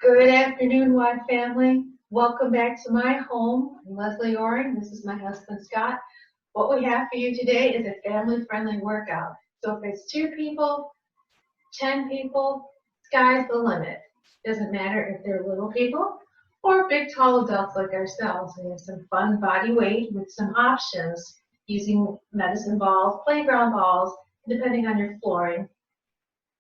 Good afternoon, Y family. Welcome back to my home. I'm Leslie Oren. This is my husband, Scott. What we have for you today is a family-friendly workout. So if it's 2 people, 10 people, sky's the limit. Doesn't matter if they're little people or big, tall adults like ourselves. We have some fun body weight with some options using medicine balls, playground balls, depending on your flooring,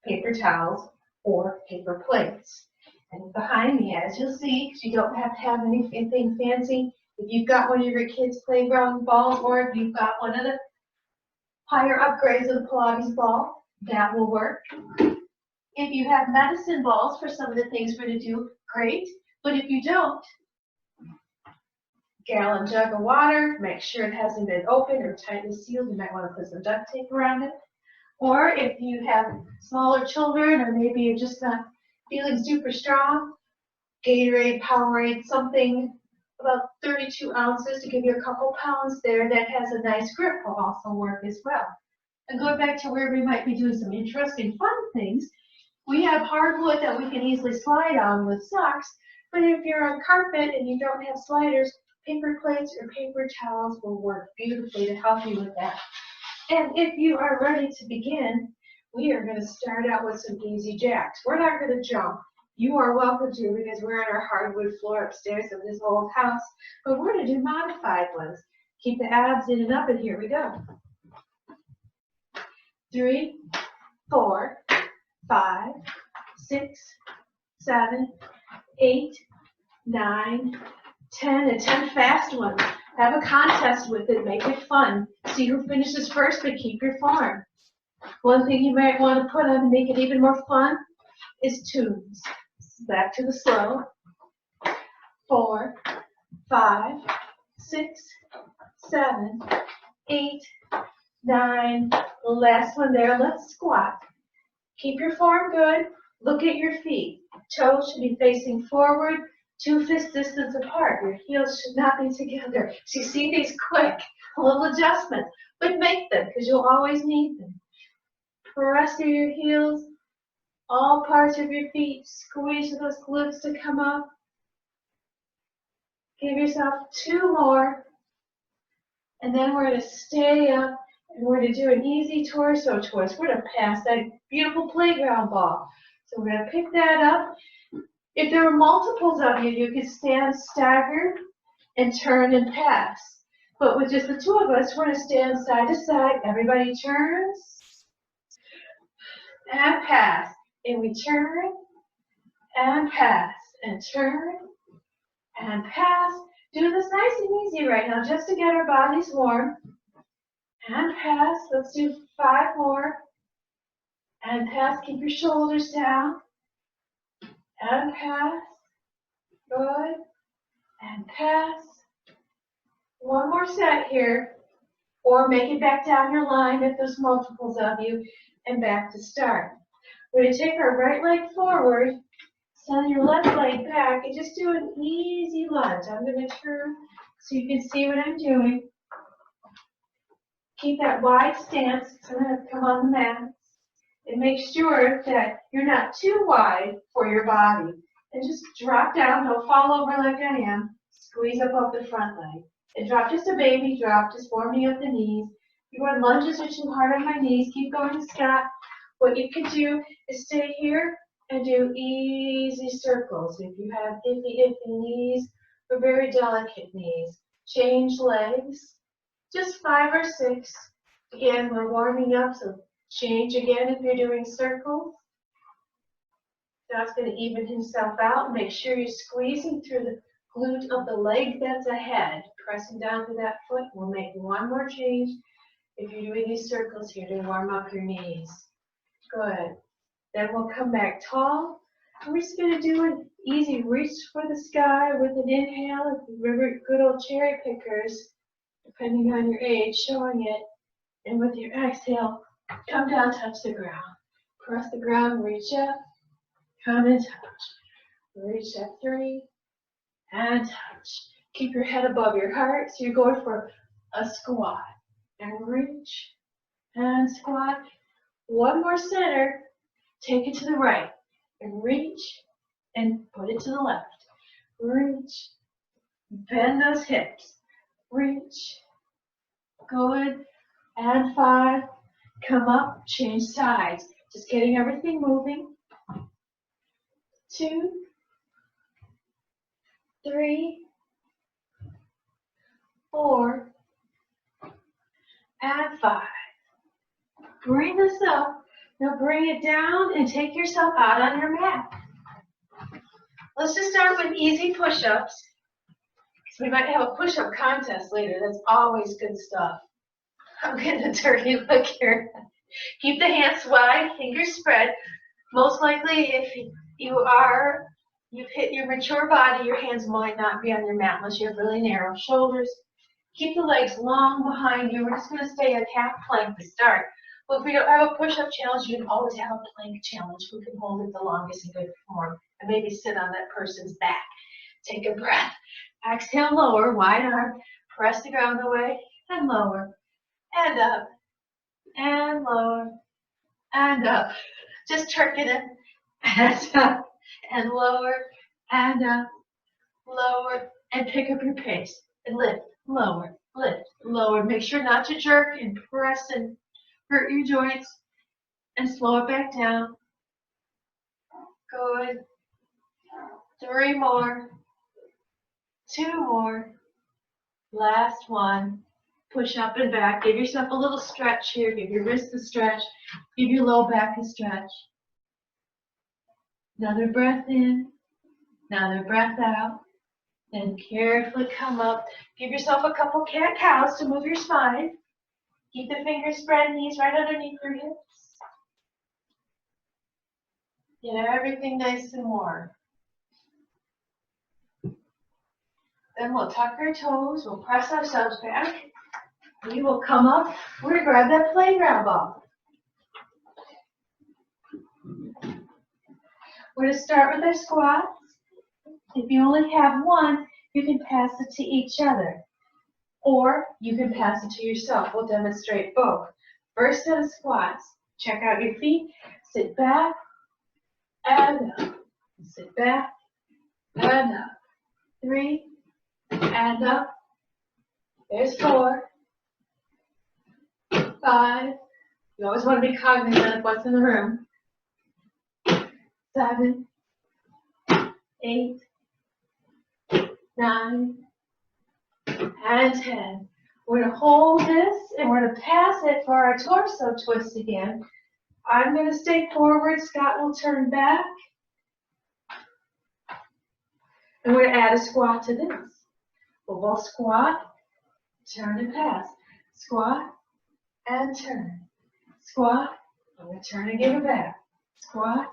paper towels, or paper plates. And behind me, as you'll see, because you don't have to have anything fancy, if you've got one of your kids' playground balls or if you've got one of the higher upgrades of the Pilates ball, that will work. If you have medicine balls for some of the things we're going to do, great. But if you don't, gallon jug of water, make sure it hasn't been opened or tightly sealed. You might want to put some duct tape around it. Or if you have smaller children or maybe you're just not feeling super strong, Gatorade, Powerade, something about 32 ounces to give you a couple pounds there that has a nice grip will also work as well. And going back to where we might be doing some interesting fun things, we have hardwood that we can easily slide on with socks, but if you're on carpet and you don't have sliders, paper plates or paper towels will work beautifully to help you with that. And if you are ready to begin, we are going to start out with some easy jacks. We're not going to jump. You are welcome to because we're on our hardwood floor upstairs of this old house, but we're going to do modified ones. Keep the abs in and up, and here we go. 3, 4, 5, 6, 7, 8, 9, 10, and 10 fast ones. Have a contest with it, make it fun. See who finishes first, but keep your form. One thing you might want to put on to make it even more fun is tunes. Back to the slow. 4, 5, 6, 7, 8, 9. The last one there, let's squat. Keep your form good. Look at your feet. Toes should be facing forward, 2 fist distance apart. Your heels should not be together. So you see these quick little adjustments, but make them because you'll always need them. Press through your heels, all parts of your feet. Squeeze those glutes to come up. Give yourself 2 more. And then we're going to stay up and we're going to do an easy torso twist. We're going to pass that beautiful playground ball. So we're going to pick that up. If there are multiples of you, you can stand staggered and turn and pass. But with just the 2 of us, we're going to stand side to side. Everybody turns and pass. And we turn and pass and turn and pass. Do this nice and easy right now just to get our bodies warm. And pass. Let's do 5 more. And pass. Keep your shoulders down. And pass. Good. And pass. 1 more set here. Or make it back down your line if there's multiples of you. And back to start. We're going to take our right leg forward. Send your left leg back. And just do an easy lunge. I'm going to turn so you can see what I'm doing. Keep that wide stance. So I'm going to come on the mat. And make sure that you're not too wide for your body. And just drop down. Don't fall over like I am. Squeeze up off the front leg. And drop just a baby drop, just warming up the knees. Your lunges are too hard on my knees. Keep going, Scott. What you can do is stay here and do easy circles. If you have iffy knees or very delicate knees, change legs. Just 5 or 6. Again, we're warming up, so change again if you're doing circles. Scott's going to even himself out. Make sure you're squeezing through the glute of the leg that's ahead, pressing down to that foot. We'll make 1 more change if you're doing these circles here to warm up your knees. Good. Then we'll come back tall. And we're just going to do an easy reach for the sky with an inhale. If you're good old cherry pickers, depending on your age, showing it. And with your exhale, come down, touch the ground. Press the ground, reach up, come and touch. Reach up 3 and touch. Keep your head above your heart. So you're going for a squat. And reach and squat. 1 more center. Take it to the right. And reach and put it to the left. Reach, bend those hips. Reach, good, and 5. Come up, change sides. Just getting everything moving. 2, 3, 4, and 5. Bring this up. Now bring it down and take yourself out on your mat. Let's just start with easy push-ups. We might have a push-up contest later. That's always good stuff. I'm getting a dirty look here. Keep the hands wide, fingers spread. Most likely, if you've hit your mature body, your hands might not be on your mat unless you have really narrow shoulders. Keep the legs long behind you. We're just going to stay at half plank to start. But if we don't have a push-up challenge, you can always have a plank challenge. Who can hold it the longest in good form? And maybe sit on that person's back. Take a breath. Exhale, lower, wide arm. Press the ground away and lower. And up. And lower. And up. Just jerk it in. And up. And lower. And up. Lower. And pick up your pace. And lift. Lower. Lift. Lower. Make sure not to jerk and press and hurt your joints. And slow it back down. Good. 3 more. 2 more. Last one. Push up and back. Give yourself a little stretch here. Give your wrists a stretch. Give your low back a stretch. Another breath in. Another breath out. Then carefully come up. Give yourself a couple cat-cows to move your spine. Keep the fingers spread, knees right underneath your hips. Get everything nice and warm. Then we'll tuck our toes. We'll press ourselves back. We will come up. We're going to grab that playground ball. We're going to start with our squats. If you only have one, you can pass it to each other. Or you can pass it to yourself. We'll demonstrate both. First set of squats. Check out your feet. Sit back and up. Sit back and up. 3 and up. There's 4. 5. You always want to be cognizant of what's in the room. 7, 8, 9, and 10. We're going to hold this and we're going to pass it for our torso twist again. I'm going to stay forward. Scott will turn back. And we're going to add a squat to this. We'll squat, turn and pass. Squat and turn. Squat, I'm going to turn and give it back. Squat.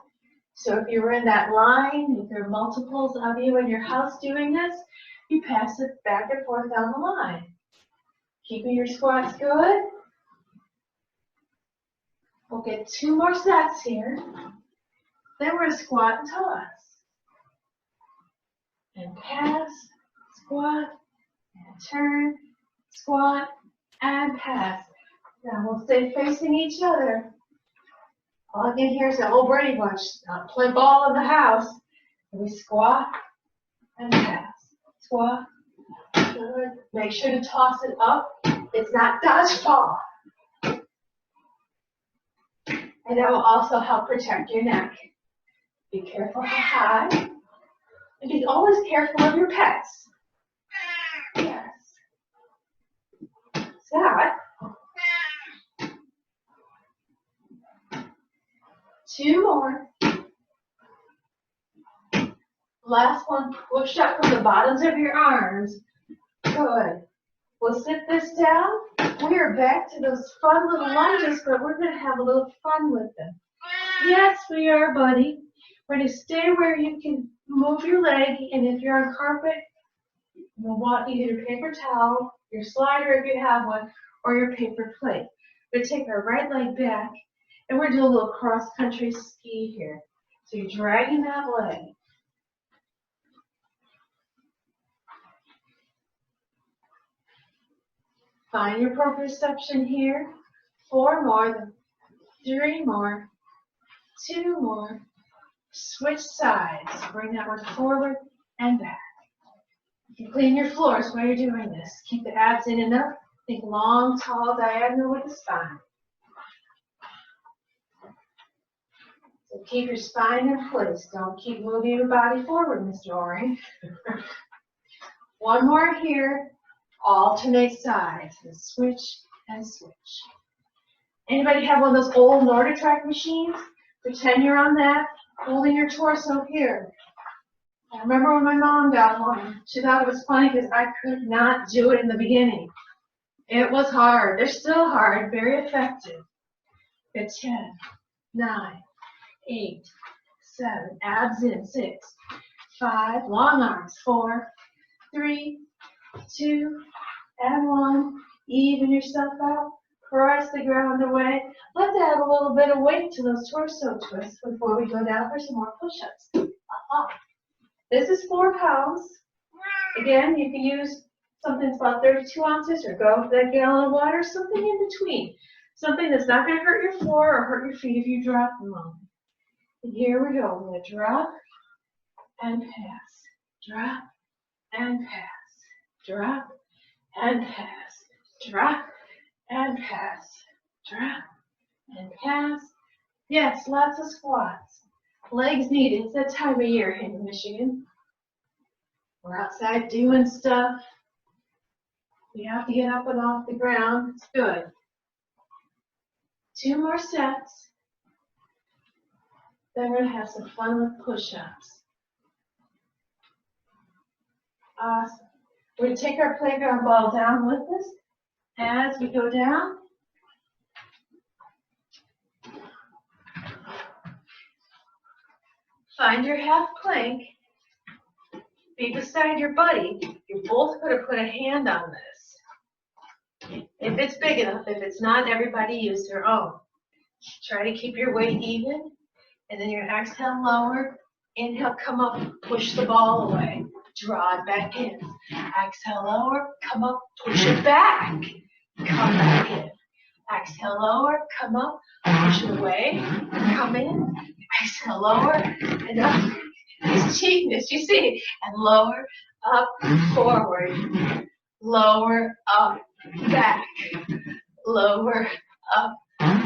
So if you were in that line, if there are multiples of you in your house doing this, you pass it back and forth down the line. Keeping your squats good. We'll get 2 more sets here. Then we're going to squat and toss. And pass, squat, and turn, squat, and pass. Now we'll stay facing each other. All I get here is the old Brady Bunch. Play ball in the house. And we squat and pass. Squat. Good. Make sure to toss it up. It's not dodgeball. And that will also help protect your neck. Be careful how high. And be always careful of your pets. Yes. Scott. 2 more. Last one, push up from the bottoms of your arms. Good. We'll sit this down. We are back to those fun little lunges, but we're going to have a little fun with them. Yes, we are, buddy. We're going to stay where you can move your leg, and if you're on carpet, you'll want either your paper towel, your slider if you have one, or your paper plate. We're going to take our right leg back, and we're going to do a little cross-country ski here. So you're dragging that leg. Find your proprioception here. 4 more, 3 more, 2 more, Switch sides. Bring that one forward and back. You can clean your floors while you're doing this. Keep the abs in and up. Think long, tall, diagonal with the spine. So keep your spine in place. Don't keep moving your body forward, Mr. Oring. One more here. Alternate sides. And switch and switch. Anybody have one of those old Norditrack machines? Pretend you're on that, holding your torso here. I remember when my mom got one. She thought it was funny because I could not do it in the beginning. It was hard. They're still hard, very effective. Good. 10, 9, 8, 7, abs in, 6, 5, long arms, 4, 3, 2, and 1. Even yourself out. Press the ground away. Let's add a little bit of weight to those torso twists before we go down for some more push-ups. This is 4 pounds. Again, you can use something that's about 32 ounces or go with that gallon of water, something in between. Something that's not going to hurt your floor or hurt your feet if you drop them on. And here we go. We're going to drop and pass. Drop and pass. Drop and pass. Drop and pass. Drop and pass. Yes, lots of squats. Legs needed. It's that time of year here in Michigan. We're outside doing stuff. We have to get up and off the ground. It's good. 2 more sets. Then we're going to have some fun with push-ups. Awesome. We're going to take our playground ball down with us as we go down. Find your half plank. Be beside your buddy. You're both going to put a hand on this. If it's big enough, if it's not, everybody use their own. Try to keep your weight even. And then your exhale, lower. Inhale, come up, push the ball away. Draw it back in. Exhale, lower, come up, push it back. Come back in. Exhale, lower, come up, push it away. Come in. Exhale, lower, and up. It's cheapness, you see. And lower, up, forward. Lower, up, back. Lower, up,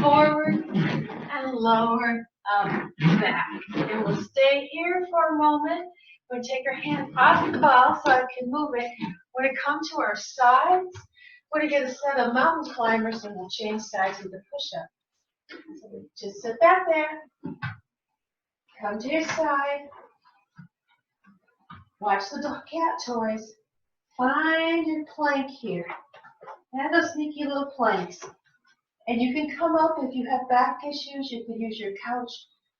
forward. And lower, up, back. And we'll stay here for a moment. We're going to take our hand off the ball so I can move it. We're going to come to our sides. We're going to get a set of mountain climbers and we'll change sides with the push-up. So just sit back there. Come to your side. Watch the dog cat toys. Find your plank here. And those sneaky little planks. And you can come up if you have back issues. You can use your couch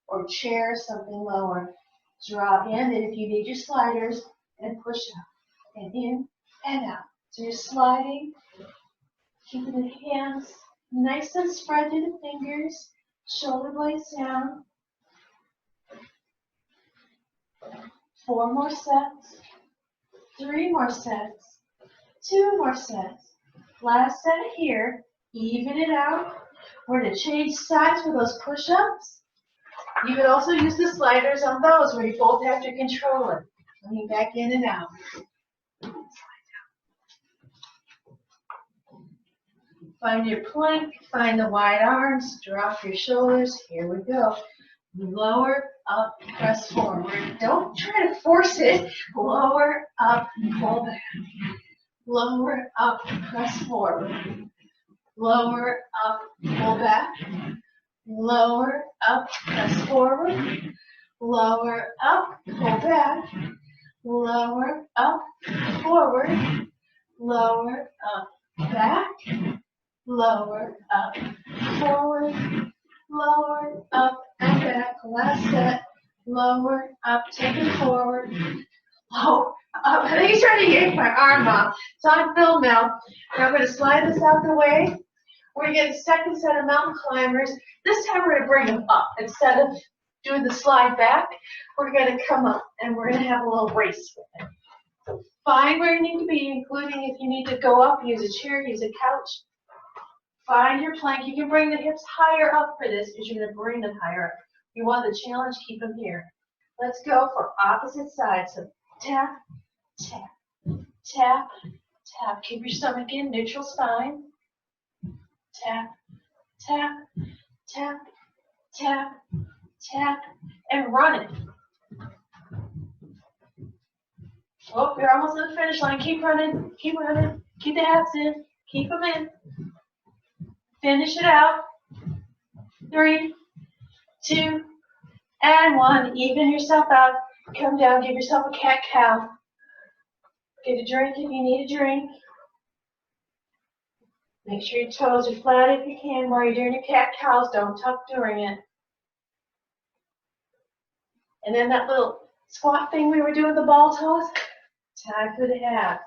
or chair, something lower. Draw in, and if you need your sliders, and push up. And in and out. So you're sliding. Keeping the hands nice and spread to the fingers. Shoulder blades down. 4 more sets. 3 more sets. 2 more sets. Last set here. Even it out. We're going to change sides for those push-ups. You can also use the sliders on those where you both have to control it. Coming back in and out. Find your plank, find the wide arms, drop your shoulders. Here we go. Lower, up, press forward. Don't try to force it. Lower, up, pull back. Lower, up, press forward. Lower, up, pull back. Lower, up, press forward. Lower, up, pull back. Lower, up, forward. Lower, up, back. Lower, up, forward. Lower, up, and back. Last set. Lower, up, take it forward. Lower, up. I think he's trying to yank my arm off. It's on film now. Now I'm going to slide this out the way. We're going to get a second set of mountain climbers. This time we're going to bring them up. Instead of doing the slide back, we're going to come up and we're going to have a little race with it. So find where you need to be, including if you need to go up, use a chair, use a couch. Find your plank. You can bring the hips higher up for this because you're going to bring them higher up. If you want the challenge, keep them here. Let's go for opposite sides. So tap, tap, tap, tap. Keep your stomach in, neutral spine. Tap, tap, tap, tap, tap, and run it. Oh, you're almost on the finish line. Keep running, keep running. Keep the abs in, keep them in. Finish it out. 3, 2, and 1. Even yourself out. Come down, give yourself a cat-cow. Get a drink if you need a drink. Make sure your toes are flat if you can while you're doing your cat-cows. Don't tuck during it. And then that little squat thing we were doing, the ball toss, time for the abs.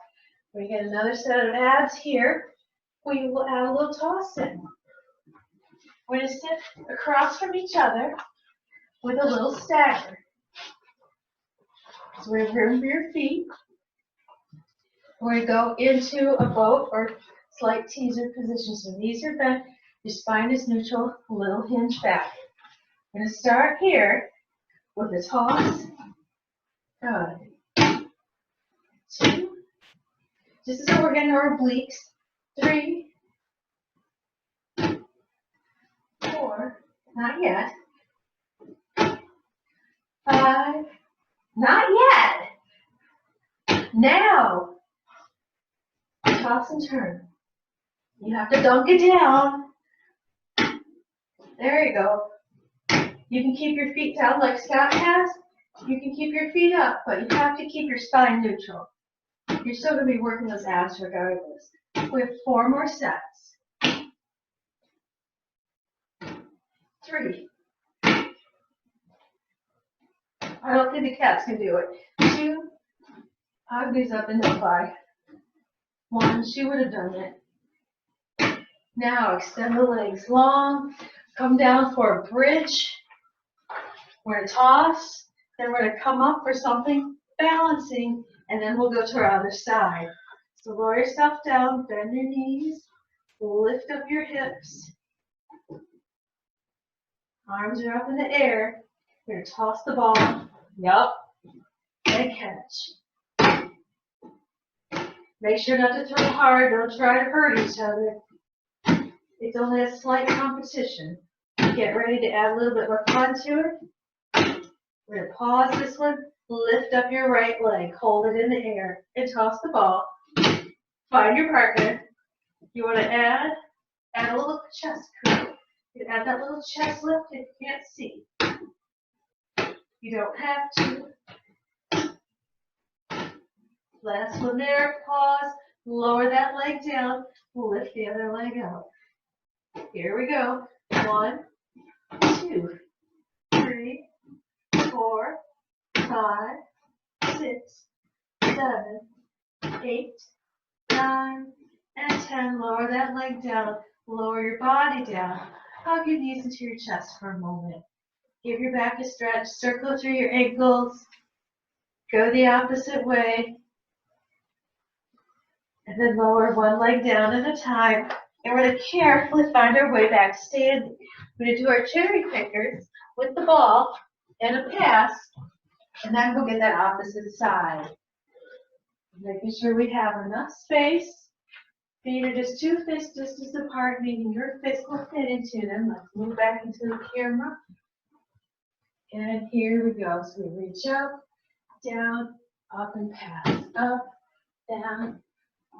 We get another set of abs here. We will add a little toss in. We're going to sit across from each other with a little stagger. So we have room for your feet. We're going to go into a boat or slight teaser position. So knees are bent, your spine is neutral, a little hinge back. We're going to start here with a toss. 1, 2. This is how we're getting our obliques. 3, 4. Not yet. 5. Not yet. Now. Toss and turn. You have to dunk it down. There you go. You can keep your feet down like Scott has. You can keep your feet up, but you have to keep your spine neutral. You're still going to be working those abs regardless. We have 4 more sets. 3. I don't think the cats can do it. 2. Hug these up and no fly. 1. She would have done it. Now extend the legs long. Come down for a bridge. We're going to toss. Then we're going to come up for something balancing. And then we'll go to our other side. So lower yourself down. Bend your knees. Lift up your hips. Arms are up in the air. We're going to toss the ball. Yup. And catch. Make sure not to throw hard. Don't try to hurt each other. It's only a slight competition. Get ready to add a little bit more fun to it. We're going to pause this one. Lift up your right leg. Hold it in the air. And toss the ball. Find your partner. You want to add a little chest curl. You add that little chest lift if you can't see. You don't have to. Last one there. Pause. Lower that leg down. Lift the other leg out. Here we go. 1, 2, 3, 4, 5, 6, 7, 8, 9, and 10. Lower that leg down. Lower your body down. Hug your knees into your chest for a moment. Give your back a stretch. Circle through your ankles. Go the opposite way. And then lower one leg down at a time. And we're going to carefully find our way back standing. We're going to do our cherry pickers with the ball and a pass. And then we'll get that opposite side. Making sure we have enough space. Feet are just 2 fist distance apart, meaning your fist will fit into them. Let's move back into the camera. And here we go. So we reach up, down, up and pass. Up, down,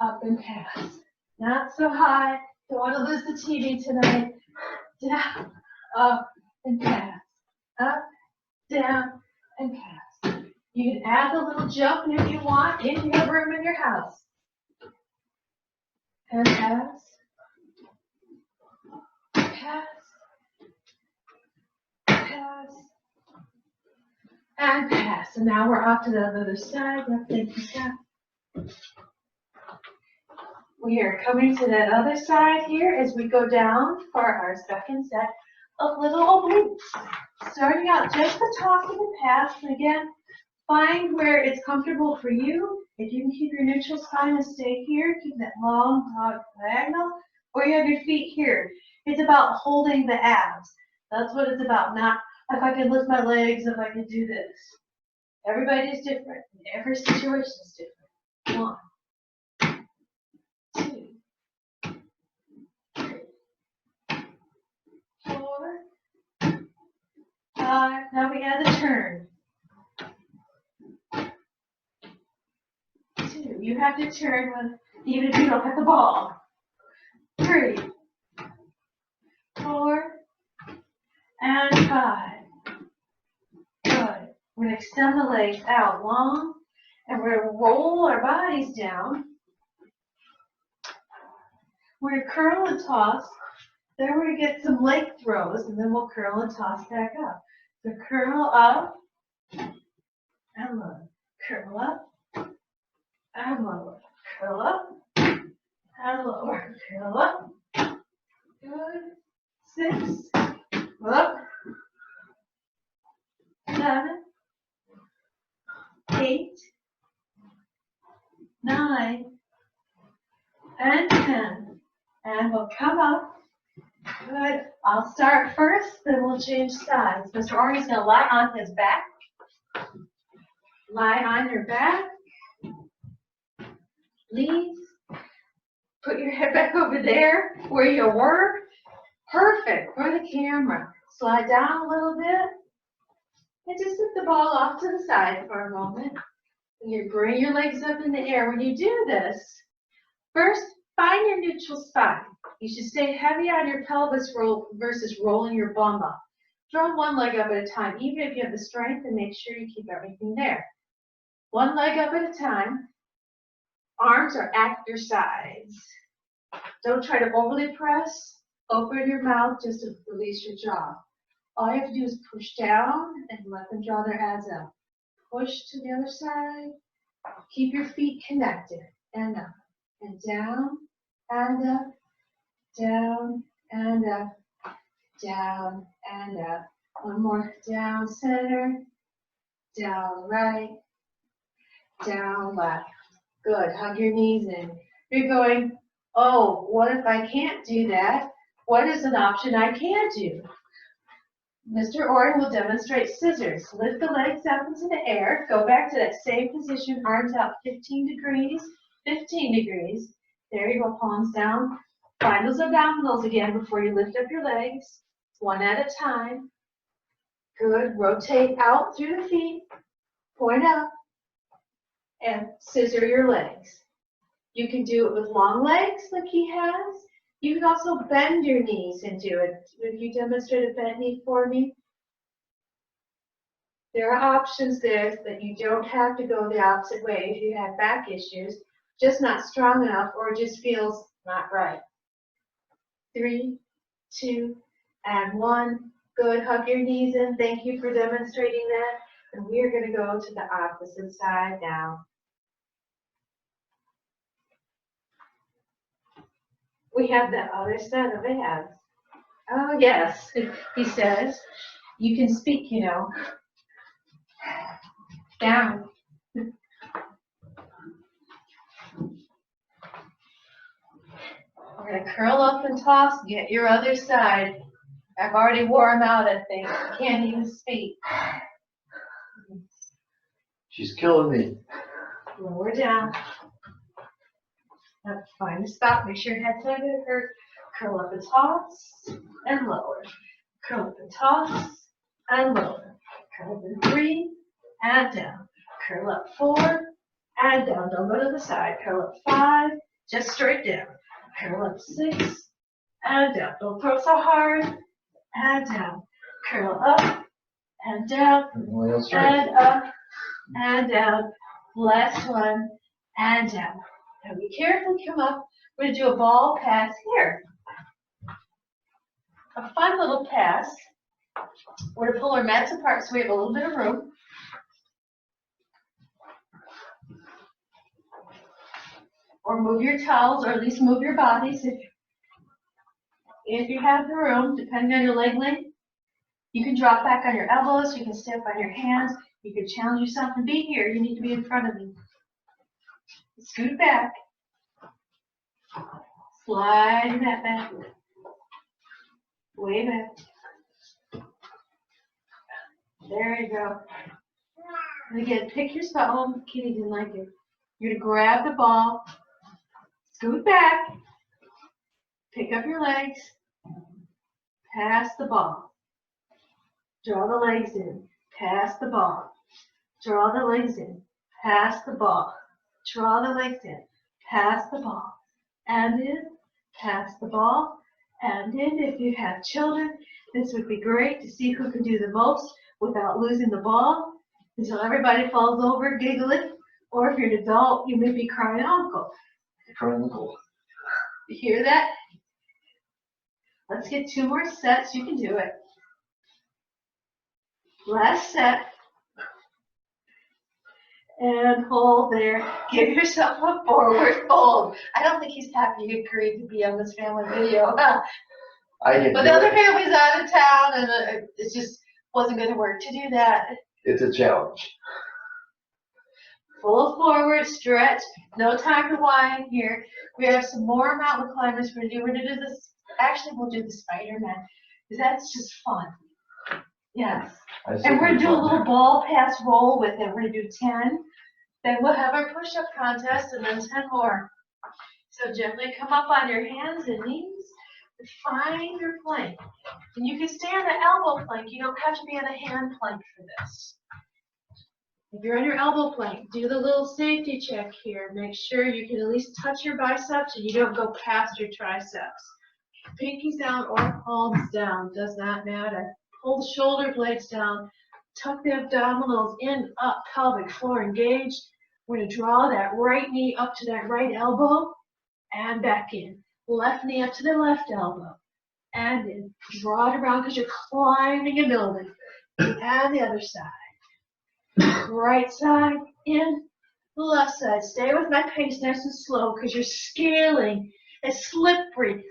up and pass. Not so high. Don't want to lose the TV tonight. Down, up, and pass. Up, down, and pass. You can add the little jump if you want, if you have room in your house. And pass. Pass. Pass. And pass. And now we're off to the other side. Left leg to tap. We are coming to that other side here as we go down for our second set of little obliques. Starting out just the toss and the pass. And again, find where it's comfortable for you. If you can keep your neutral spine and stay here, keep that long, broad diagonal, or you have your feet here. It's about holding the abs. That's what it's about, not if I could lift my legs, if I could do this. Everybody's different. Every situation is different. 1, 2, 3, 4, 5. Now we add the turn. 2. You have to turn when, even if you don't have the ball. 3, 4, and 5. Good. We're going to extend the legs out long, and we're going to roll our bodies down. We're going to curl and toss. Then we're going to get some leg throws, and then we'll curl and toss back up. So curl up and lower. Curl up and lower. Curl up and lower. Curl up. Good. 6. Up. 7. 8. 9. And 10. And we'll come up. Good. I'll start first, then we'll change sides. Mr. Orange's going to lie on his back. Lie on your back. Please. Put your head back over there where you were. Perfect for the camera. Slide down a little bit. And just put the ball off to the side for a moment. And you bring your legs up in the air. When you do this, first, find your neutral spot. You should stay heavy on your pelvis roll versus rolling your bum up. Throw one leg up at a time, even if you have the strength, and make sure you keep everything there. One leg up at a time. Arms are at your sides. Don't try to overly press. Open your mouth just to release your jaw. All you have to do is push down and let them draw their abs up. Push to the other side. Keep your feet connected. And up. And down. And up. Down. And up. Down. And up. One more. Down center. Down right. Down left. Good. Hug your knees in. You're going, oh, what if I can't do that? What is an option I can do? Mr. Orton will demonstrate scissors. Lift the legs up into the air. Go back to that same position. Arms out 15 degrees. 15 degrees. There you go. Palms down. Find those abdominals again before you lift up your legs. One at a time. Good. Rotate out through the feet. Point up. And scissor your legs. You can do it with long legs like he has. You can also bend your knees and do it. If you demonstrate a bent knee for me. There are options there that you don't have to go the opposite way if you have back issues, just not strong enough or it just feels not right. 3, 2, and 1. Good. Hug your knees in. Thank you for demonstrating that. And we are going to go to the opposite side now. We have the other set of abs. Oh, yes, he says. You can speak, you know. Down. We're going to curl up and toss. Get your other side. I've already wore him out, I think. Can't even speak. She's killing me. Lower down. Now find a spot. Make sure your head's not going to hurt. Curl up and toss. And lower. Curl up and toss. And lower. Curl up in 3. And down. Curl up 4. And down. Don't go to the side. Curl up 5. Just straight down. Curl up 6. And down. Don't throw so hard. And down. Curl up. And down. And up. And down. Last one. And down. Now be careful, come up. We're going to do a ball pass here. A fun little pass. We're going to pull our mats apart so we have a little bit of room. Or move your towels, or at least move your bodies if you have the room, depending on your leg length. You can drop back on your elbows, you can step on your hands, you can challenge yourself and be here. You need to be in front of me. Scoot back. Slide that back. Way back. There you go. And again, pick your spot. Oh, Kitty didn't like it. You're going to grab the ball, scoot back, pick up your legs, pass the ball. Draw the legs in, pass the ball. Draw the legs in, pass the ball. Draw the legs in, pass the ball. And in, pass the ball. And in, if you have children, this would be great to see who can do the most without losing the ball until everybody falls over giggling. Or if you're an adult, you may be crying uncle. Crying uncle. You hear that? Let's get 2 more sets. You can do it. Last set. And hold there. Give yourself a forward fold. I don't think he's happy you agreed to be on this family video. I can But do the other it. family's out of town, and it just wasn't going to work to do that. It's a challenge. Full forward, stretch. No time to whine here. We have some more mountain climbers. We're going to do this. Actually, we'll do the Spider-Man, because that's just fun. Yes. And we're going to do a little ball pass roll with it. We're going to do 10. Then we'll have our push-up contest, and then 10 more. So gently come up on your hands and knees. Find your plank. And you can stay on the elbow plank. You don't have to be on a hand plank for this. If you're on your elbow plank, do the little safety check here. Make sure you can at least touch your biceps and you don't go past your triceps. Pinkies down or palms down, does not matter. Pull the shoulder blades down. Tuck the abdominals in, up, pelvic floor engaged. We're going to draw that right knee up to that right elbow and back in. Left knee up to the left elbow. And then draw it around because you're climbing a building. And the other side. Right side in, left side. Stay with my pace nice and slow because you're scaling a slippery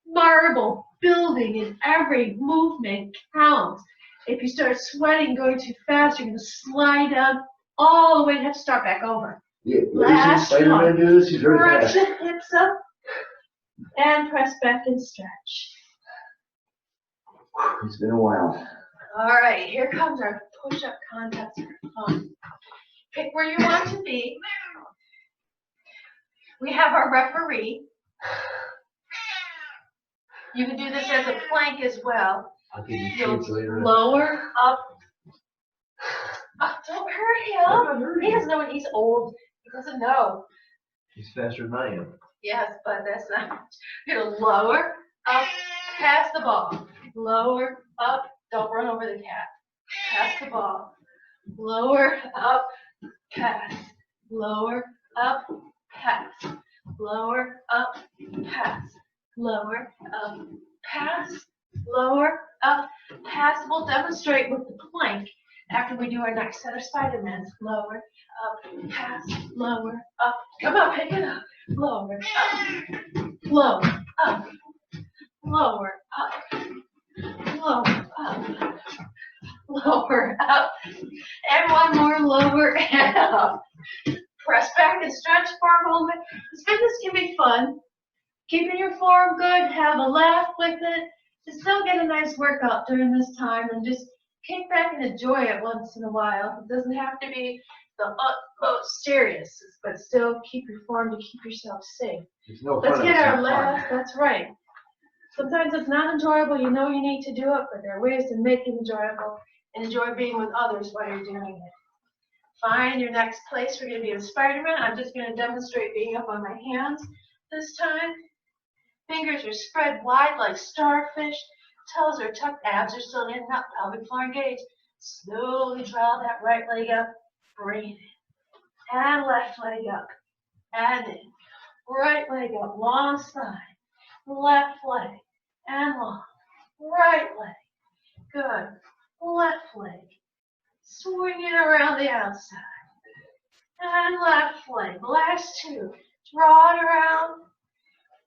marble building and every movement counts. If you start sweating going too fast, you're going to slide down all the way and have to start back over. Yeah, Last Spider-Man do this? He's very Crunch fast. the hips up and press back and stretch. It's been a while. All right, here comes our push-up contest for fun. Pick where you want to be. We have our referee. You can do this as a plank as well. I'll give you You'll treats later. lower, up. Oh, don't hurt him. He doesn't know when he's old. He doesn't know. He's faster than I am. Yes, but that's not. You're going to lower, up, pass the ball. Lower, up. Don't run over the cat. Pass the ball. Lower, up, pass. Lower, up, pass. Lower, up, pass. Lower, up, pass. Lower, up, pass. We'll demonstrate with the plank after we do our next set of Spider-Mans. Lower, up, pass. Lower, up. Come on, pick it up. Lower, up. Lower, up. Lower, up. Lower, up. Lower, up. And one more, lower and up. Press back and stretch for a moment. This fitness can be fun. Keeping your form good, have a laugh with it. To still get a nice workout during this time and just kick back and enjoy it once in a while. It doesn't have to be the utmost serious, but still keep your form to keep yourself safe. It's no fun. Let's get it's our not last, fun. that's right. Sometimes it's not enjoyable, you know you need to do it, but there are ways to make it enjoyable and enjoy being with others while you're doing it. Find your next place. We're going to be a Spider-Man. I'm just going to demonstrate being up on my hands this time. Fingers are spread wide like starfish. Toes are tucked, abs are still in, up, pelvic floor engaged. Slowly draw that right leg up, bring it in. And left leg up, and in. Right leg up, long side. Left leg, and long. Right leg, good. Left leg, swing it around the outside. And left leg, last two. Draw it around.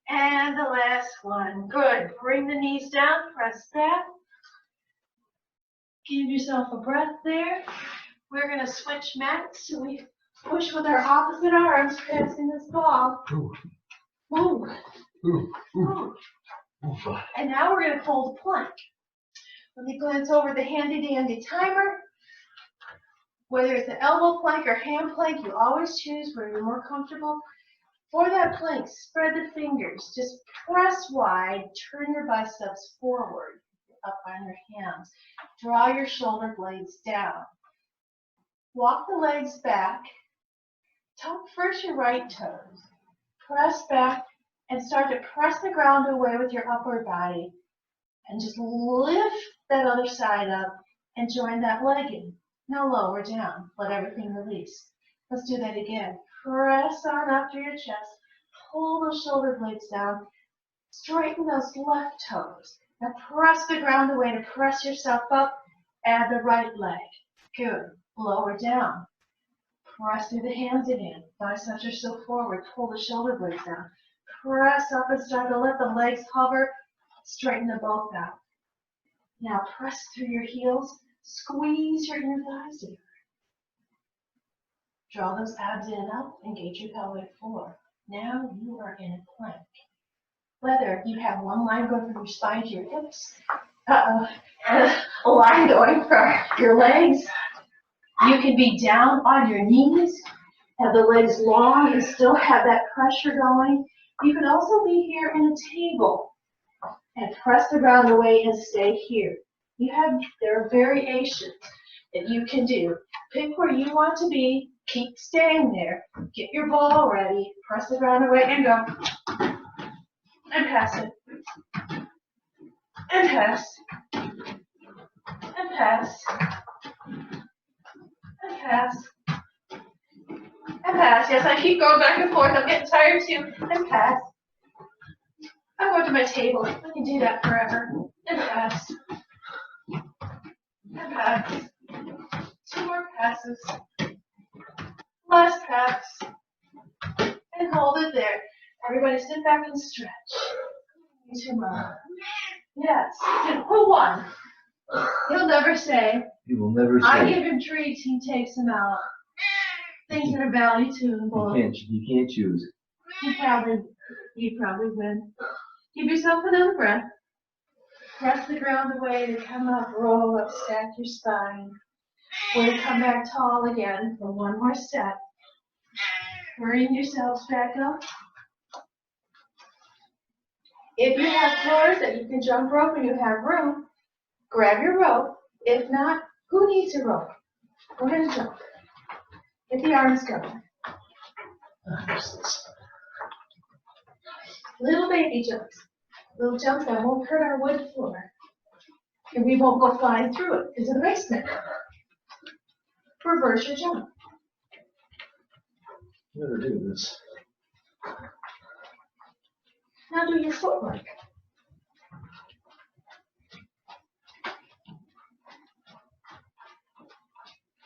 And the last one. Good. Bring the knees down. Press back. Give yourself a breath there. We're going to switch mats. So we push with our opposite arms, passing this ball. Ooh. Ooh. Ooh. Ooh. Ooh. Ooh. And now we're going to hold plank. Let me glance over the handy dandy timer. Whether it's an elbow plank or hand plank, you always choose where you're more comfortable. For that plank, spread the fingers. Just press wide, turn your biceps forward, up on your hands. Draw your shoulder blades down. Walk the legs back. Tuck first your right toes. Press back and start to press the ground away with your upper body. And just lift that other side up and join that leg in. Now lower down. Let everything release. Let's do that again. Press on up through your chest. Pull those shoulder blades down. Straighten those left toes. Now press the ground away to press yourself up. Add the right leg. Good. Lower down. Press through the hands again. Biceps are still forward. Pull the shoulder blades down. Press up and start to let the legs hover. Straighten them both out. Now press through your heels. Squeeze your inner thighs together. Draw those abs in and up. Engage your pelvic floor. Now you are in a plank. Whether you have one line going from your spine to your hips, and a line going from your legs, you can be down on your knees, have the legs long and still have that pressure going. You can also be here in a table and press the ground away and stay here. There are variations that you can do. Pick where you want to be. Keep staying there. Get your ball ready. Press the ground away and go. And pass it. And pass. And pass. And pass. And pass. Yes, I keep going back and forth. I'm getting tired too. And pass. I'm going to my table. I can do that forever. And pass. And pass. 2 more passes. Last pass. And hold it there. Everybody sit back and stretch. 2 more. Yes. Who won? He'll never say. He will never say. I give him treats, he takes them out. Things that are value tunable. You can't choose. You probably win. Give yourself another breath. Press the ground away to come up, roll up, stack your spine. We're going to come back tall again for one more set. Bring yourselves back up. If you have floors that you can jump rope and you have room, grab your rope. If not, who needs a rope? Go ahead and jump. Get the arms going. Little baby jumps. Little jumps that won't hurt our wood floor. And we won't go flying through it because of the basement. Reverse your jump. Never do this. Now do your footwork.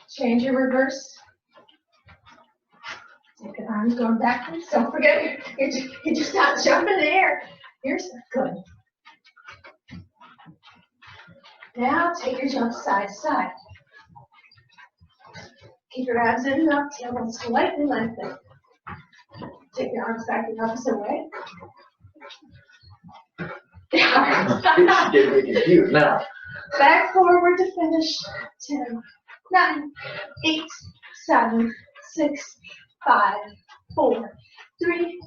Change your reverse. Take the arms going backwards. Don't forget, you just not jump in the air. Here's good. Now take your jump side to side. Keep your abs in and up, tailbone slightly lengthened. Take your arms back the opposite way. It's getting me confused now. Back forward to finish. 10, 9, 8, 7, 6, 5, 4, 3,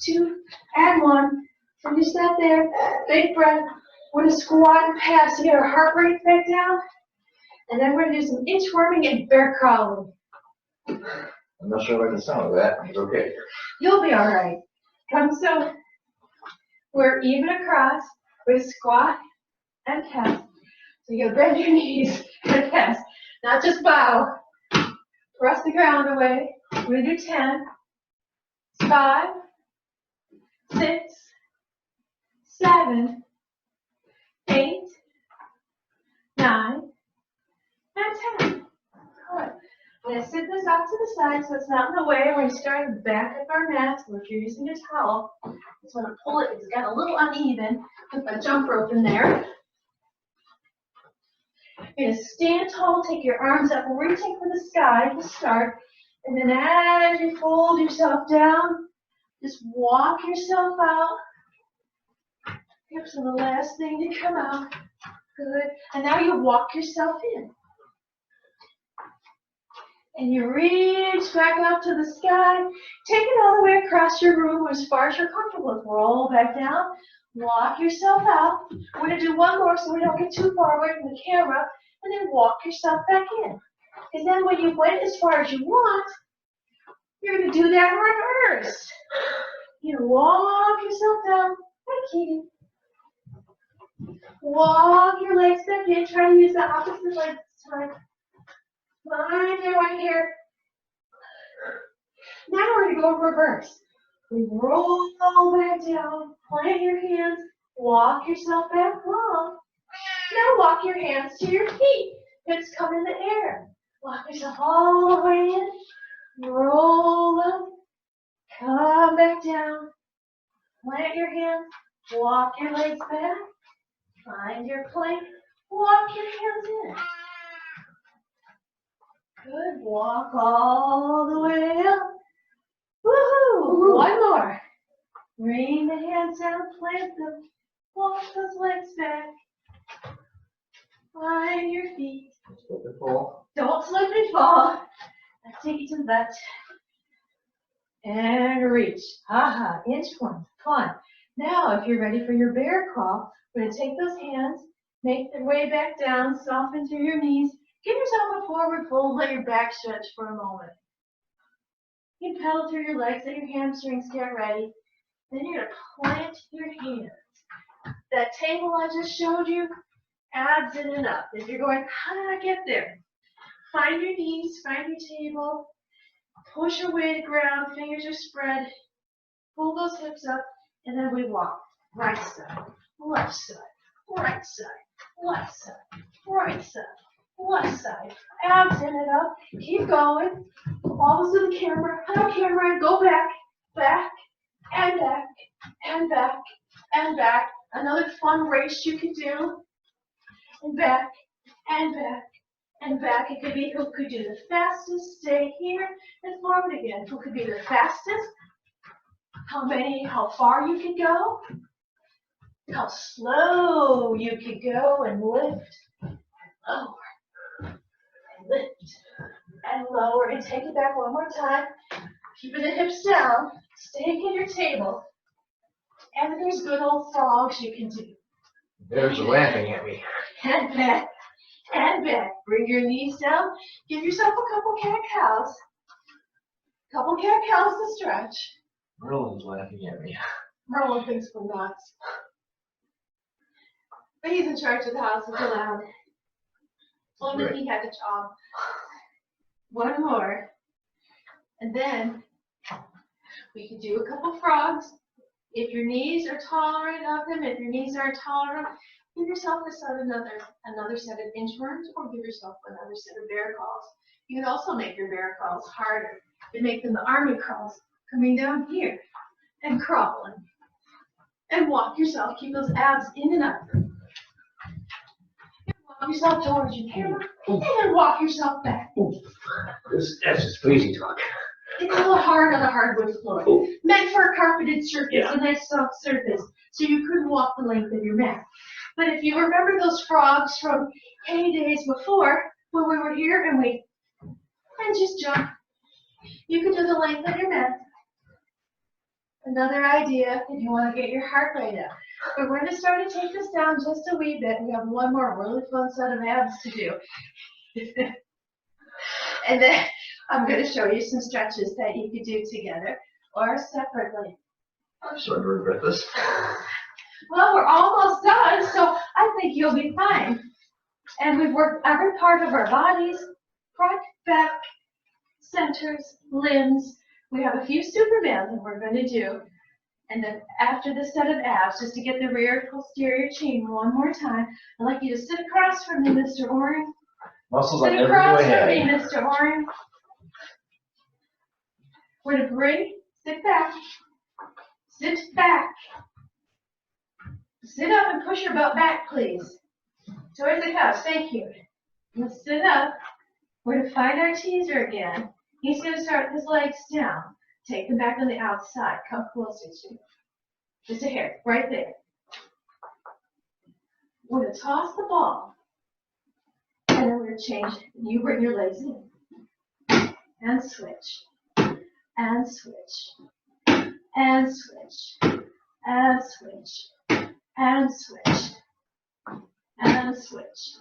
2, and 1. Finish that there. Big breath. We're going to squat and pass to get our heart rate back down. And then we're going to do some inchworming and bear crawling. I'm not sure about the sound of that. It's okay. You'll be all right. Come so. We're even across. We squat and pass. So you bend your knees and pass. Not just bow. Press the ground away. We're going to do 10, 5, 6, 7, 8, 9, and 10. Good. I'm going to sit this off to the side so it's not in the way. We're going to start at the back of our mat. So if you're using a towel, just want to pull it. It's got a little uneven. Put my jump rope in there. You're going to stand tall, take your arms up, reaching for the sky to start. And then as you fold yourself down, just walk yourself out. Hips are the last thing to come out. Good. And now you walk yourself in. And you reach back up to the sky. Take it all the way across your room as far as you're comfortable with. Roll back down. Walk yourself out. We're going to do one more so we don't get too far away from the camera. And then walk yourself back in. And then when you went as far as you want, you're going to do that in reverse. You walk yourself down. Hi, Kitty. Walk your legs back in. Try to use the opposite leg this time. Line it right here. Now we're going to go reverse. We roll back down. Plant your hands. Walk yourself back long. Now walk your hands to your feet. Hips come in the air. Walk yourself all the way in. Roll up. Come back down. Plant your hands. Walk your legs back. Find your plank. Walk your hands in. Good. Walk all the way up. Woohoo! One more. Bring the hands down. Plant them. Walk those legs back. Find your feet. Slip and fall. Don't slip and fall. Let's take it to the left. And reach. Ha-ha. Inchworm. Come on. Now, if you're ready for your bear crawl, we're going to take those hands, make their way back down, soften through your knees. Give yourself a forward fold. Let your back stretch for a moment. You can pedal through your legs. Let your hamstrings get ready. Then you're going to plant your hands. That table I just showed you, abs in and up. If you're going, how did I get there? Find your knees, find your table, push away the ground, fingers are spread, pull those hips up, and then we walk. Right side, left side, right side, left side, right side, left side. Abs in and up. Keep going. Almost to the camera. Hello, camera. Go back, back, and back, and back, and back. Another fun race you could do. And back, and back, and back. It could be who could do the fastest, stay here, and forward again. Who could be the fastest, how far you could go, how slow you could go, and lift, lower, and lift, and lower, and take it back one more time. Keeping the hips down, staying in your table, and there's good old frogs you can do. There's laughing at me. And back, and back. Bring your knees down. Give yourself a couple cat-cows. Couple cat-cows to stretch. Merlin's laughing at me. Merlin thinks we're nuts. But he's in charge of the house. It's allowed. Told him he had a job. One more. And then we could do a couple frogs. If your knees are tolerant of them, if your knees aren't tolerant, give yourself another set of inchworms, or give yourself another set of bear crawls. You can also make your bear crawls harder. You make them the army crawls, coming down here and crawling. And walk yourself. Keep those abs in and up. Walk yourself towards your camera, and then walk yourself back. That's just crazy talk. It's a little hard on a hardwood floor. Meant for a carpeted surface, a nice soft surface, so you couldn't walk the length of your mat. But if you remember those frogs from heydays before, when we were here and just jump, you could do the length of your mat. Another idea if you want to get your heart rate up. But we're going to start to take this down just a wee bit. We have one more really fun set of abs to do. And then I'm going to show you some stretches that you could do together or separately. I'm starting to regret this. Well, we're almost done, so I think you'll be fine. And we've worked every part of our bodies, front, back, centers, limbs. We have a few Supermans that we're going to do. And then after this set of abs, just to get the rear posterior chain one more time, I'd like you to sit across from me, Mr. Oren. Muscles on Sit every across way from me, ahead. Mr. Oren. We're going to bring, sit back, sit up and push your butt back, please. Towards the couch, thank you. Let's sit up. We're going to find our teaser again. He's going to start his legs down. Take them back on the outside. Come closer to you. Just a hair, right there. We're going to toss the ball And then we're going to change. You bring your legs in. And switch. And switch. And switch. And switch. And switch. And switch.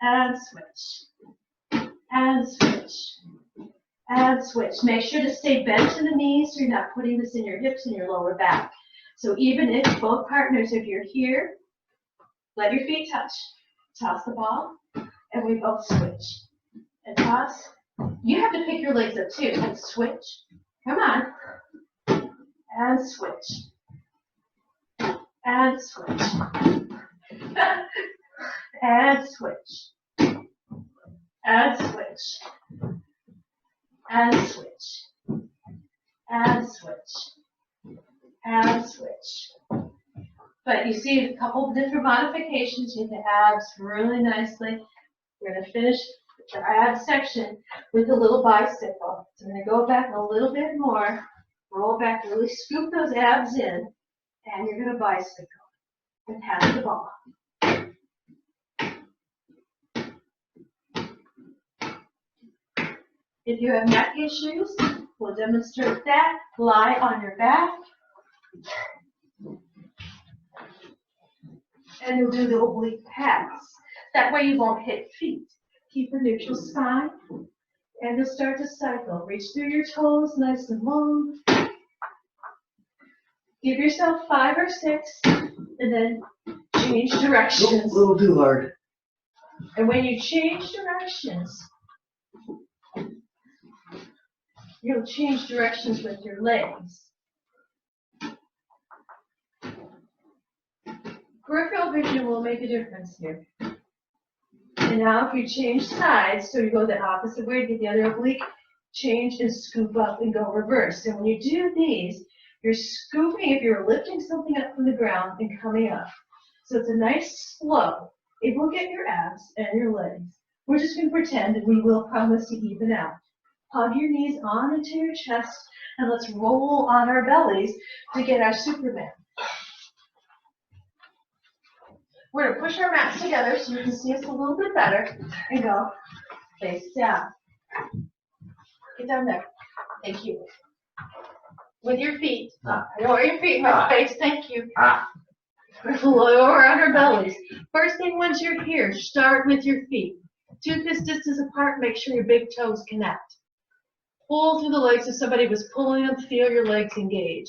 And switch. And switch. And switch. Make sure to stay bent in the knees so you're not putting this in your hips and your lower back. So even if both partners, if you're here, let your feet touch. Toss the ball, and we both switch. And toss. You have to pick your legs up too. And switch. Come on. And switch. And switch. And switch. And switch. And switch. And switch. And switch. But you see a couple of different modifications. You get the abs really nicely. We're going to finish the ab section with a little bicycle. So I'm going to go back a little bit more. Roll back, really scoop those abs in. And you're going to bicycle and pass the ball. If you have neck issues, we'll demonstrate that. Lie on your back. And you'll do the oblique pass. That way you won't hit feet. Keep a neutral spine. And you'll start to cycle. Reach through your toes nice and long. Give yourself 5 or 6. And then change directions. A little too hard. And when you change directions, you'll change directions with your legs. Peripheral vision will make a difference here. And now if you change sides, so you go the opposite way to get the other oblique, change and scoop up and go reverse. And when you do these, you're scooping if you're lifting something up from the ground and coming up. So it's a nice slow. It will get your abs and your legs. We're just going to pretend that we will promise to even out. Hug your knees on into your chest and let's roll on our bellies to get our Superman. We're going to push our mats together so you can see us a little bit better and go face down. Get down there. Thank you. With your feet. Lower your feet, my face. Thank you. Lower on our bellies. First thing once you're here, start with your feet. Toothpaste distance apart, make sure your big toes connect. Pull through the legs if somebody was pulling them, feel your legs engage.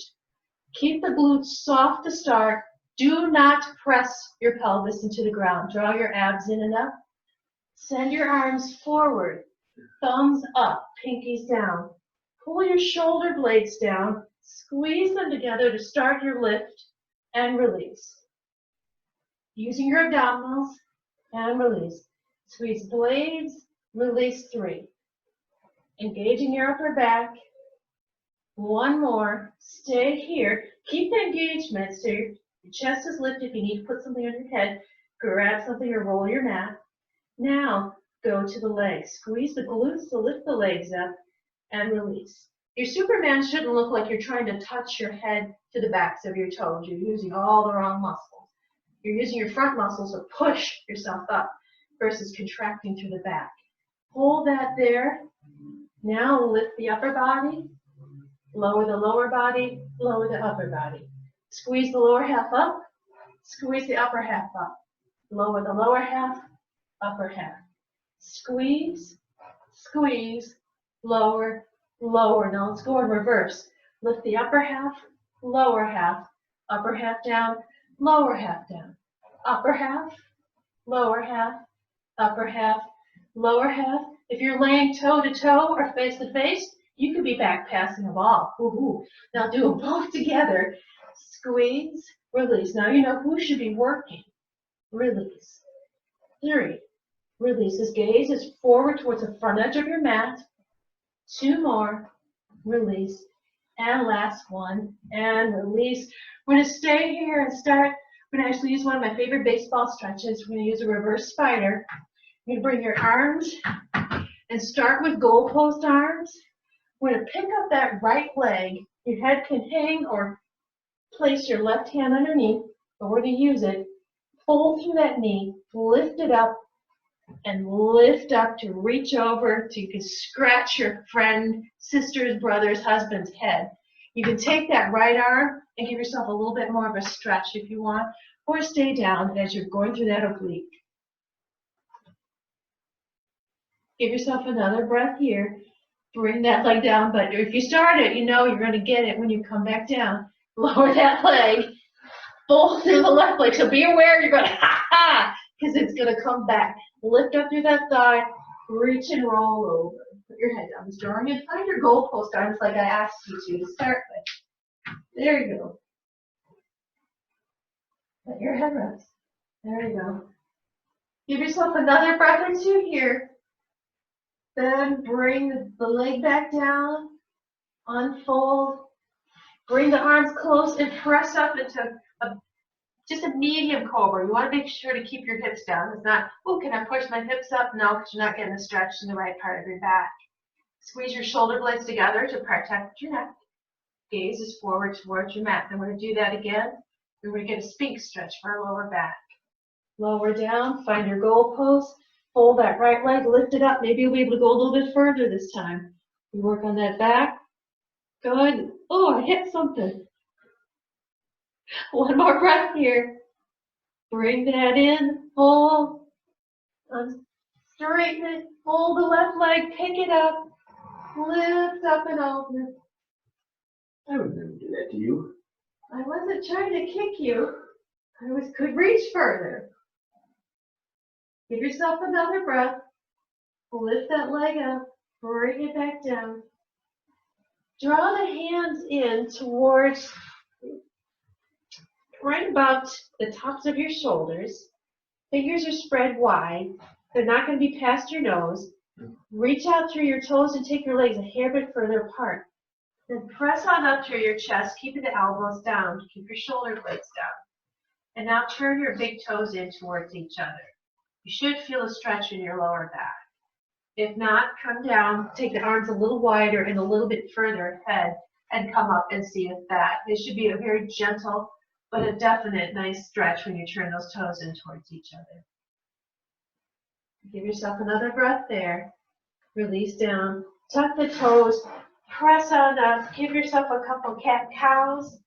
Keep the glutes soft to start. Do not press your pelvis into the ground. Draw your abs in and up. Send your arms forward. Thumbs up, pinkies down. Pull your shoulder blades down. Squeeze them together to start your lift and release. Using your abdominals and release. Squeeze blades, release 3. Engaging your upper back. 1 more. Stay here. Keep the engagement so your chest is lifted. If you need to put something on your head, grab something or roll your mat. Now, go to the legs. Squeeze the glutes to lift the legs up and release. Your Superman shouldn't look like you're trying to touch your head to the backs of your toes. You're using all the wrong muscles. You're using your front muscles to push yourself up versus contracting through the back. Hold that there. Now lift the upper body, lower the lower body, lower the upper body. Squeeze the lower half up, squeeze the upper half up. Lower the lower half, upper half. Squeeze, squeeze, lower, lower. Now let's go in reverse. Lift the upper half, lower half, upper half down, lower half down. Upper half, lower half, upper half, lower half. If you're laying toe to toe or face to face, you could be back passing a ball. Ooh. Now do them both together. Squeeze, release. Now you know who should be working. Release. 3. Release. His gaze is forward towards the front edge of your mat. 2 more. Release. And last one. And release. We're going to stay here and start. We're going to actually use one of my favorite baseball stretches. We're going to use a reverse spider. You're going to bring your arms and start with goalpost arms. We're going to pick up that right leg. Your head can hang or place your left hand underneath, but we're going to use it. Pull through that knee, lift it up, and lift up to reach over so you can scratch your friend, sister's, brother's, husband's head. You can take that right arm and give yourself a little bit more of a stretch if you want, or stay down as you're going through that oblique. Give yourself another breath here. Bring that leg down, but if you start it, you know you're going to get it when you come back down. Lower that leg, fold through the left leg. So be aware you're going to ha-ha, because it's going to come back. Lift up through that thigh, reach and roll over. Put your head down. Drawing and find your goalpost arms like I asked you to start with. There you go. Let your head rest. There you go. Give yourself another breath or two here. Then bring the leg back down, unfold, bring the arms close and press up into just a medium cobra. You want to make sure to keep your hips down. It's not, oh, can I push my hips up? No, because you're not getting a stretch in the right part of your back. Squeeze your shoulder blades together to protect your neck. Gaze is forward towards your mat. Then we're going to do that again. We're going to get a sphinx stretch for our lower back. Lower down, find your goalpost. Fold that right leg, lift it up. Maybe you'll be able to go a little bit further this time. You work on that back. Good. Oh, I hit something. One more breath here. Bring that in. Fold. Straighten it. Fold the left leg. Pick it up. Lift up and over. I would never do that to you. I wasn't trying to kick you. I could reach further. Give yourself another breath. Lift that leg up. Bring it back down. Draw the hands in towards right about the tops of your shoulders. Fingers are spread wide. They're not going to be past your nose. Reach out through your toes and take your legs a hair bit further apart. Then press on up through your chest, keeping the elbows down. Keep your shoulder blades down. And now turn your big toes in towards each other. You should feel a stretch in your lower back. If not, come down, take the arms a little wider and a little bit further ahead, and come up and see if that. It should be a very gentle, but a definite nice stretch when you turn those toes in towards each other. Give yourself another breath there. Release down. Tuck the toes. Press on up. Give yourself a couple cat-cows.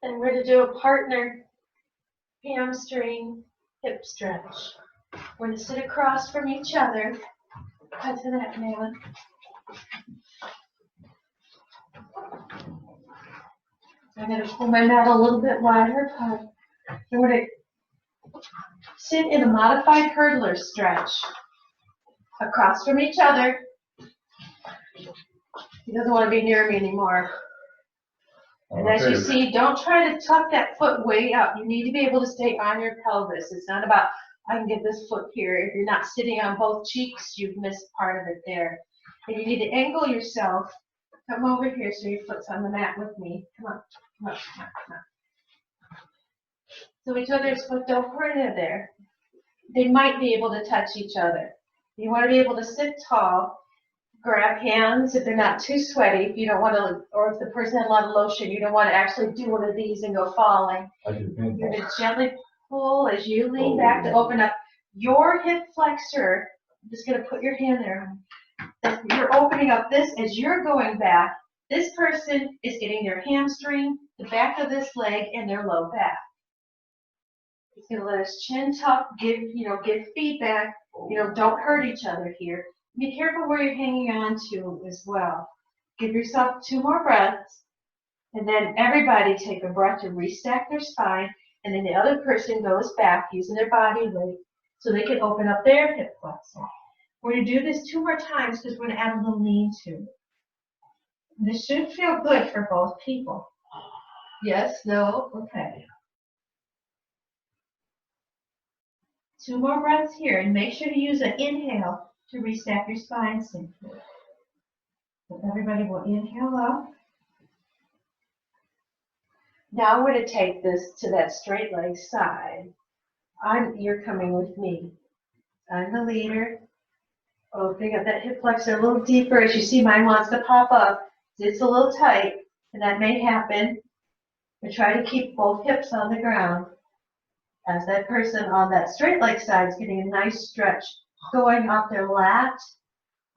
And we're going to do a partner hamstring hip stretch. We're going to sit across from each other. Cut to that, man. I'm going to pull my mat a little bit wider apart. We're going to sit in a modified hurdler stretch across from each other. He doesn't want to be near me anymore. And as you see, don't try to tuck that foot way up. You need to be able to stay on your pelvis. It's not about, I can get this foot here. If you're not sitting on both cheeks, you've missed part of it there. And you need to angle yourself. Come over here so your foot's on the mat with me. Come on, come on, come on, come on. So each other's foot don't hurt it there. They might be able to touch each other. You want to be able to sit tall. Grab hands if they're not too sweaty, if you don't want to, or if the person had a lot of lotion, you don't want to actually do one of these and go falling. You're going to gently pull as you lean back to open up your hip flexor. I'm just going to put your hand there. You're opening up this as you're going back. This person is getting their hamstring, the back of this leg, and their low back. It's going to let us chin tuck, give feedback. Don't hurt each other here. Be careful where you're hanging on to as well. Give yourself 2 more breaths, and then everybody take a breath to restack their spine, and then the other person goes back using their body weight so they can open up their hip flexor. We're going to do this 2 more times because we're going to add a little lean to. This should feel good for both people. Yes? No? Okay. 2 more breaths here, and make sure to use an inhale to restack your spine safely. So everybody will inhale up. Now we're going to take this to that straight leg side. You're coming with me. I'm the leader. Opening up that hip flexor a little deeper. As you see, mine wants to pop up. It's a little tight, and that may happen. But try to keep both hips on the ground. as that person on that straight leg side is getting a nice stretch going up their lat,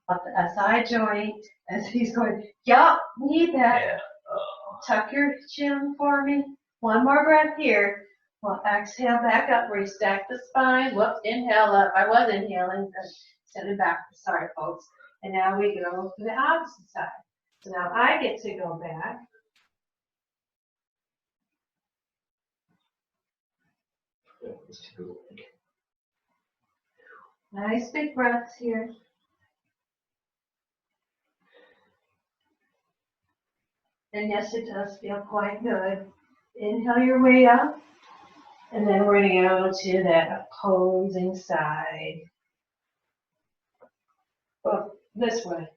up the SI joint, as he's going, yup, need that. Yeah. Tuck your chin for me. One more breath here. Well, exhale back up, restack the spine. Whoops, inhale up. I was inhaling, send it back. Sorry, folks. And now we go to the opposite side. So now I get to go back. Nice big breaths here. And yes, it does feel quite good. Inhale your way up. And then we're going to go to that opposing side. Oh, this way.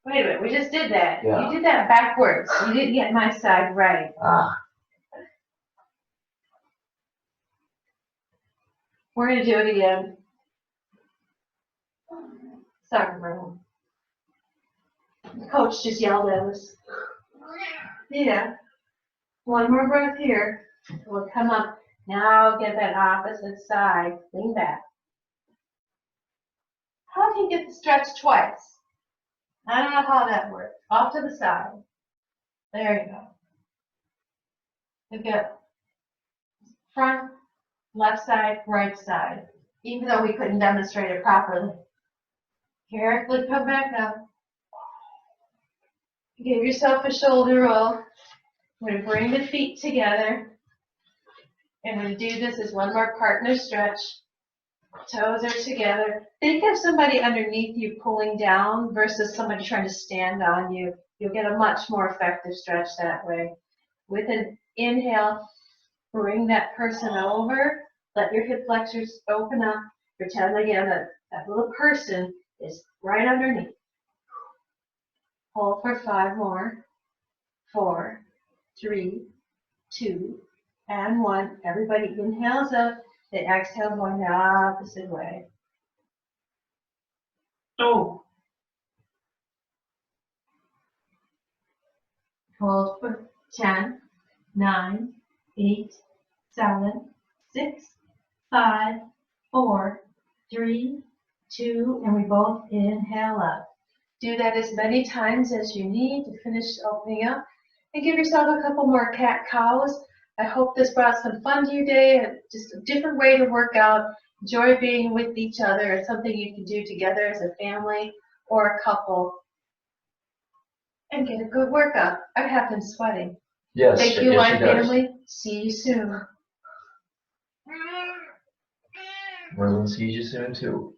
Wait a minute, we just did that. Yeah. You did that backwards. You didn't get my side right. We're going to do it again. Sorry, Merlin. The coach just yelled at us. Yeah. One more breath here. We'll come up. Now get that opposite side. Lean back. How do you get the stretch twice? I don't know how that works. Off to the side. There you go. We've got front, left side, right side. Even though we couldn't demonstrate it properly. Carefully come back up. Give yourself a shoulder roll. We're going to bring the feet together. And we're going to do this as one more partner stretch. Toes are together. Think of somebody underneath you pulling down versus somebody trying to stand on you. You'll get a much more effective stretch that way. With an inhale, bring that person over. Let your hip flexors open up. Pretend again that that little person is right underneath. Hold for 5 more. 4, 3, 2, and 1. Everybody inhales up. Then exhale going the opposite way. Oh. Hold for 10, 9, 8, 7, 6, 5, 4, 3, 2, and we both inhale up. Do that as many times as you need to finish opening up. And give yourself a couple more cat-cows. I hope this brought some fun to your day, and just a different way to work out. Enjoy being with each other. It's something you can do together as a family or a couple. And get a good workout. I have been sweating. Yes, Thank you, yes, my she does. family. See you soon. Merlin sees you soon too.